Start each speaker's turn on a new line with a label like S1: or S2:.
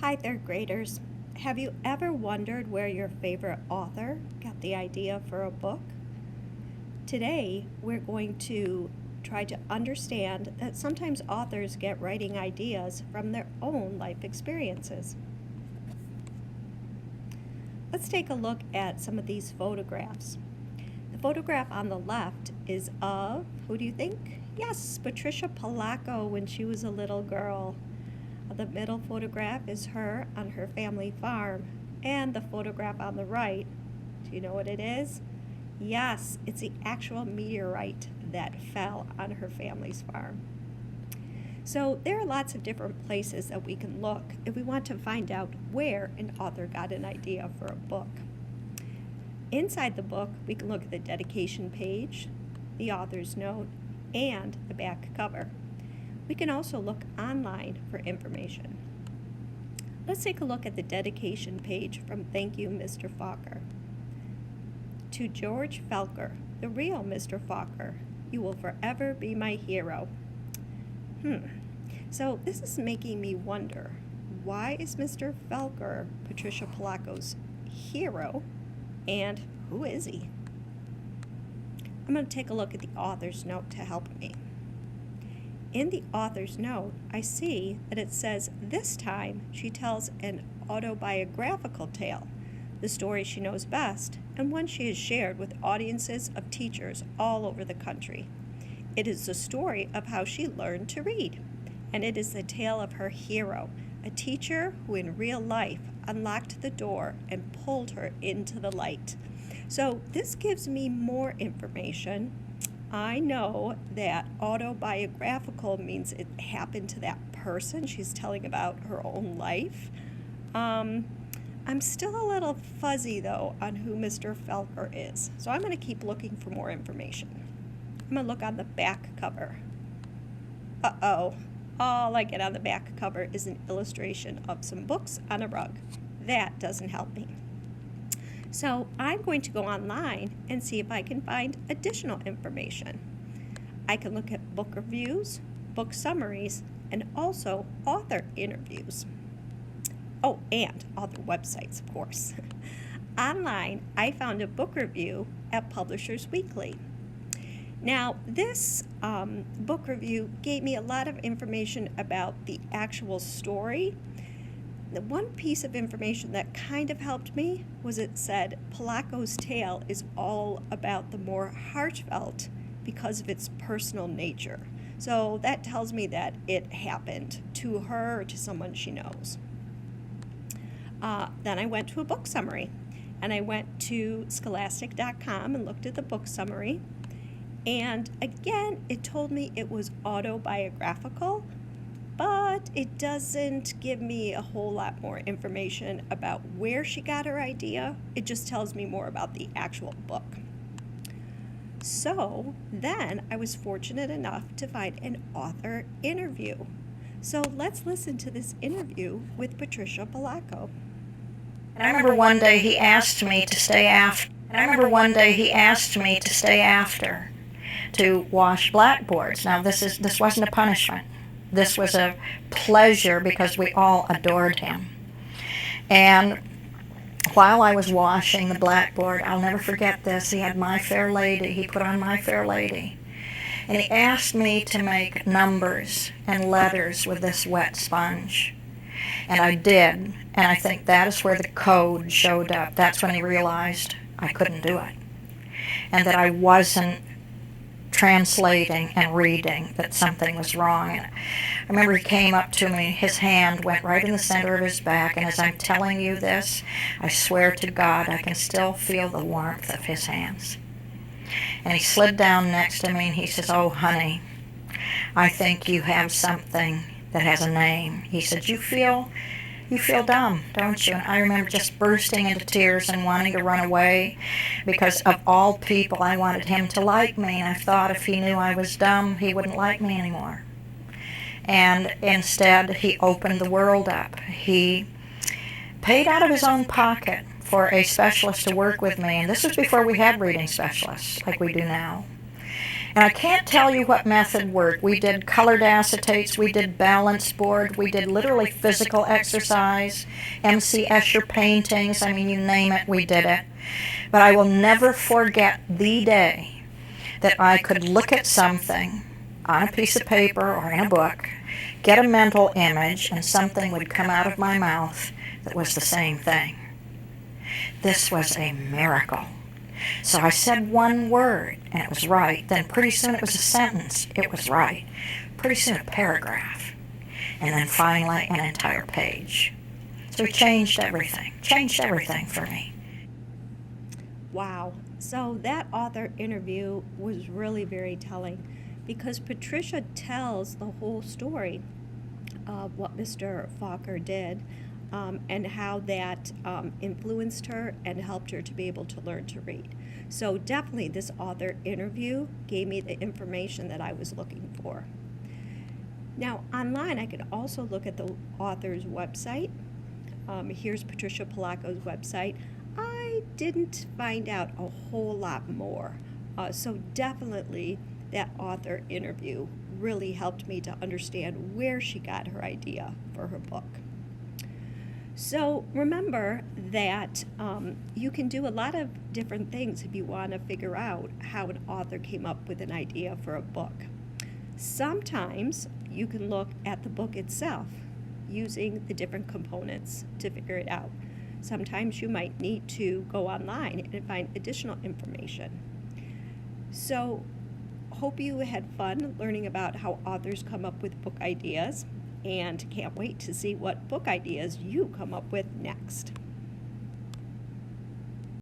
S1: Hi, third graders. Have you ever wondered where your favorite author got the idea for a book? Today, we're going to try to understand that sometimes authors get writing ideas from their own life experiences. Let's take a look at some of these photographs. The photograph on the left is of, who do you think? Yes, Patricia Polacco when she was a little girl. The middle photograph is her on her family farm, and the photograph on the right, do you know what it is? Yes, it's the actual meteorite that fell on her family's farm. So there are lots of different places that we can look if we want to find out where an author got an idea for a book. Inside the book, we can look at the dedication page, the author's note, and the back cover. We can also look online for information. Let's take a look at the dedication page from Thank You, Mr. Fokker. To George Felker, the real Mr. Fokker, you will forever be my hero. So this is making me wonder, why is Mr. Felker Patricia Polacco's hero, and who is he? I'm going to take a look at the author's note to help me. In the author's note, I see that it says this time she tells an autobiographical tale, the story she knows best, and one she has shared with audiences of teachers all over the country. It is the story of how she learned to read, and it is the tale of her hero, a teacher who in real life unlocked the door and pulled her into the light. So this gives me more information. I know that autobiographical means it happened to that person. She's telling about her own life. I'm still a little fuzzy, though, on who Mr. Felker is. So I'm going to keep looking for more information. I'm going to look on the back cover. Uh-oh. All I get on the back cover is an illustration of some books on a rug. That doesn't help me. So I'm going to go online and see if I can find additional information. I can look at book reviews, book summaries, and also author interviews. Oh, and author websites, of course. Online, I found a book review at Publishers Weekly. Now, this book review gave me a lot of information about the actual story. The one piece of information that kind of helped me was it said Polacco's tale is all about the more heartfelt because of its personal nature. So that tells me that it happened to her or to someone she knows. Then I went to a book summary, and I went to scholastic.com and looked at the book summary. And again, it told me it was autobiographical, but it doesn't give me a whole lot more information about where she got her idea. It just tells me more about the actual book. So then I was fortunate enough to find an author interview. So let's listen to this interview with Patricia Polacco.
S2: And I remember one day he asked me to stay after. To wash blackboards. Now this wasn't a punishment. This was a pleasure because we all adored him. And while I was washing the blackboard, I'll never forget this, he had My Fair Lady. He put on My Fair Lady. And he asked me to make numbers and letters with this wet sponge. And I did. And I think that is where the code showed up. That's when he realized I couldn't do it. And that I wasn't translating and reading, that something was wrong. And I remember he came up to me, his hand went right in the center of his back, and as I'm telling you this, I swear to God I can still feel the warmth of his hands. And he slid down next to me and he says, "Oh, honey, I think you have something that has a name." He said, you feel dumb, don't you?" And I remember just bursting into tears and wanting to run away because of all people, I wanted him to like me. And I thought if he knew I was dumb, he wouldn't like me anymore. And instead, he opened the world up. He paid out of his own pocket for a specialist to work with me. And this was before we had reading specialists like we do now. And I can't tell you what method worked. We did colored acetates, we did balance board, we did literally physical exercise, MC Escher paintings, I mean, you name it, we did it. But I will never forget the day that I could look at something on a piece of paper or in a book, get a mental image, and something would come out of my mouth that was the same thing. This was a miracle. So I said one word, and it was right. Then pretty soon it was a sentence. It was right. Pretty soon a paragraph. And then finally an entire page. So it changed everything. Changed everything for me.
S1: Wow. So that author interview was really very telling because Patricia tells the whole story of what Mr. Falker did. And how that influenced her and helped her to be able to learn to read. So definitely this author interview gave me the information that I was looking for. Now online I could also look at the author's website. Here's Patricia Polacco's website. I didn't find out a whole lot more. So definitely that author interview really helped me to understand where she got her idea for her book. So remember that you can do a lot of different things if you want to figure out how an author came up with an idea for a book. Sometimes you can look at the book itself using the different components to figure it out. Sometimes you might need to go online and find additional information. So hope you had fun learning about how authors come up with book ideas. And can't wait to see what book ideas you come up with next.